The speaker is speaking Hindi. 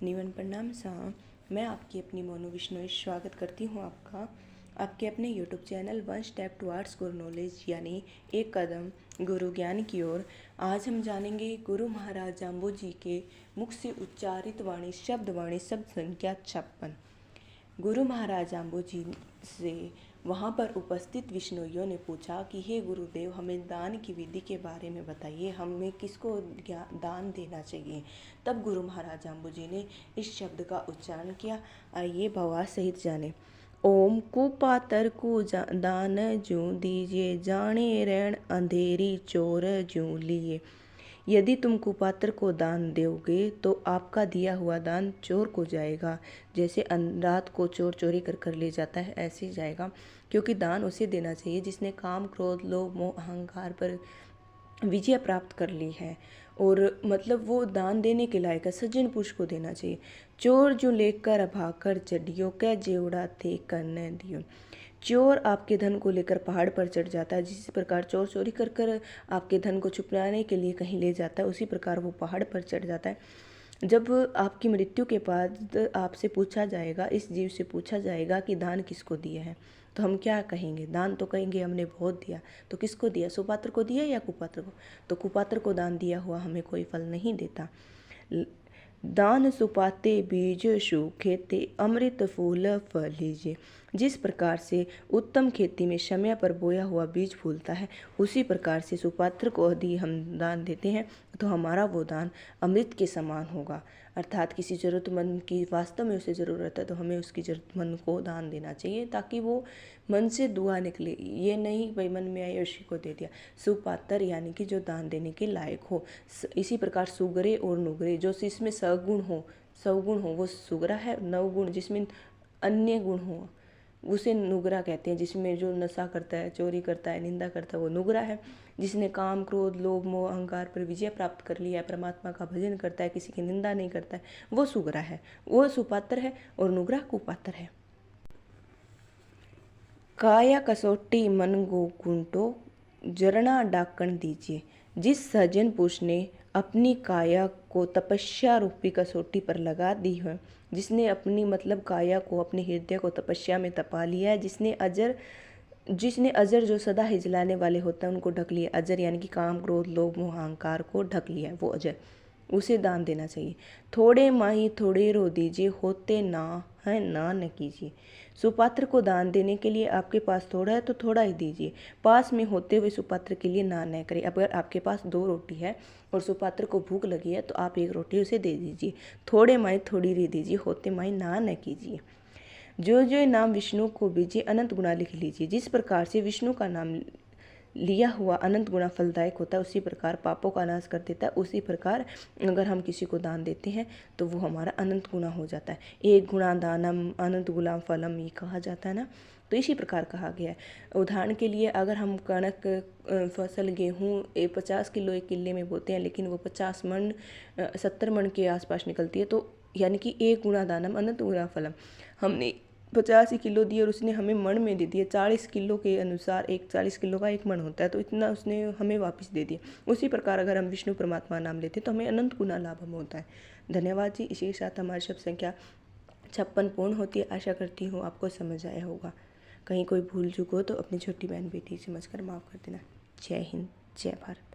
निवन प्रणाम साहब, मैं आपकी अपनी मोनू विश्नोई स्वागत करती हूँ आपका आपके अपने YouTube channel one step towards गुरु नॉलेज यानी एक कदम गुरु ज्ञान की ओर। आज हम जानेंगे गुरु महाराज जाम्बू जी के मुख से उच्चारित वाणी शब्द संख्या 56। गुरु महाराज जाम्बू जी से वहाँ पर उपस्थित विश्नोइयों ने पूछा कि हे गुरुदेव, हमें दान की विधि के बारे में बताइए, हमें किसको दान देना चाहिए। तब गुरु महाराज जाम्बू जी ने इस शब्द का उच्चारण किया। आइए भवास सहित जाने। ओम कुपातर को दान जूं दीजिए, जाने रण अंधेरी चोर जूं लिए। यदि तुम कुपात्र को दान दोगे तो आपका दिया हुआ दान चोर को जाएगा। जैसे रात को चोर चोरी कर ले जाता है, ऐसे जाएगा। क्योंकि दान उसे देना चाहिए जिसने काम, क्रोध, लोभ, मोह, अहंकार पर विजय प्राप्त कर ली है, और मतलब वो दान देने के लायक है। सज्जन पुरुष को देना चाहिए। चोर जो लेकर भाकर चढ़ियो, कै जेवड़ा थे करने दियो। चोर आपके धन को लेकर पहाड़ पर चढ़ जाता है। जिस प्रकार चोर चोरी कर कर आपके धन को छुपाने के लिए कहीं ले जाता है, उसी प्रकार वो पहाड़ पर चढ़ जाता है। जब आपकी मृत्यु के बाद आपसे पूछा जाएगा, इस जीव से पूछा जाएगा कि दान किसको दिया है, तो हम क्या कहेंगे? दान तो कहेंगे हमने बहुत दिया। तो किसको दिया? सुपात्र को दिया या कुपात्र को? तो कुपात्र को दान दिया हुआ हमें कोई फल नहीं देता। दान सुपाते बीज सुखेते, अमृत फूल फल लीजिए। जिस प्रकार से उत्तम खेती में समय पर बोया हुआ बीज फूलता है, उसी प्रकार से सुपात्र को यदि हम दान देते हैं तो हमारा वो दान अमृत के समान होगा। अर्थात किसी ज़रूरतमंद की वास्तव में उसे ज़रूरत है तो हमें उसकी ज़रूरतमंद को दान देना चाहिए, ताकि वो मन से दुआ निकले। ये नहीं भाई मन में आए उसी को दे दिया। सुपात्र यानी कि जो दान देने के लायक हो। इसी प्रकार सुगरे और नुगरे, जो इसमें सवगुण हो वो सुगरा है। नवगुण जिसमें अन्य गुण हो उसे नुगरा कहते हैं। जिसमें जो नशा करता है, चोरी करता है, निंदा करता है, वो नुगरा है। जिसने काम, क्रोध, लोभ, मोह, अहंकार पर विजय प्राप्त कर लिया है, परमात्मा का भजन करता है, किसी की निंदा नहीं करता है, वो सुगरा है, वो सुपात्र है। और नुगरा कुपात्र है। काया कसौटी मन गो कुंटो, जरना डाकण दीजिए। जिस सज्जन पुरुष ने अपनी काया को तपस्या रूपी कसौटी पर लगा दी है, जिसने अपनी मतलब काया को, अपने हृदय को तपस्या में तपा लिया है, जिसने अजर जो सदा ही जलाने वाले होते हैं उनको ढक लिया। अजर यानी कि काम, क्रोध, लोभ, मोह, अहंकार को ढक लिया है, वो अजर, उसे दान देना चाहिए। थोड़े माही थोड़े रो दीजिए, होते ना है ना न कीजिए। सुपात्र को दान देने के लिए आपके पास थोड़ा है तो थोड़ा ही दीजिए। पास में होते हुए सुपात्र के लिए ना न करें। अगर आपके पास 2 रोटी है और सुपात्र को भूख लगी है तो आप 1 रोटी उसे दे दीजिए। थोड़े माही थोड़ी रे दीजिए, होते माही ना न कीजिए। जो जो नाम विष्णु को बीजिए, अनंत गुना लिख लीजिए। जिस प्रकार से विष्णु का नाम लिया हुआ अनंत गुना फलदायक होता है, उसी प्रकार पापों का नाश कर देता है। उसी प्रकार अगर हम किसी को दान देते हैं तो वो हमारा अनंत गुना हो जाता है। एक गुणा दानम अनंत गुना फलम, ये कहा जाता है ना, तो इसी प्रकार कहा गया है। उदाहरण के लिए अगर हम कणक फसल गेहूँ 50 किलो एक किले में बोते हैं, लेकिन वो 50 मन 70 मन के आसपास निकलती है, तो यानी कि 1 गुणा दानम अनंत गुना फलम। हमने 50 ही किलो दिए और उसने हमें मण में दे दिए। 40 किलो के अनुसार 40 किलो का 1 मण होता है, तो इतना उसने हमें वापस दे दिया। उसी प्रकार अगर हम विष्णु परमात्मा नाम लेते तो हमें अनंत गुना लाभ हम होता है। धन्यवाद जी। इसी के साथ हमारी शब्द संख्या 56 पूर्ण होती है। आशा करती हूँ आपको समझ आया होगा। कहीं कोई भूल चूक हो तो अपनी छोटी बहन बेटी समझकर माफ़ कर देना। जय हिंद, जय भारत।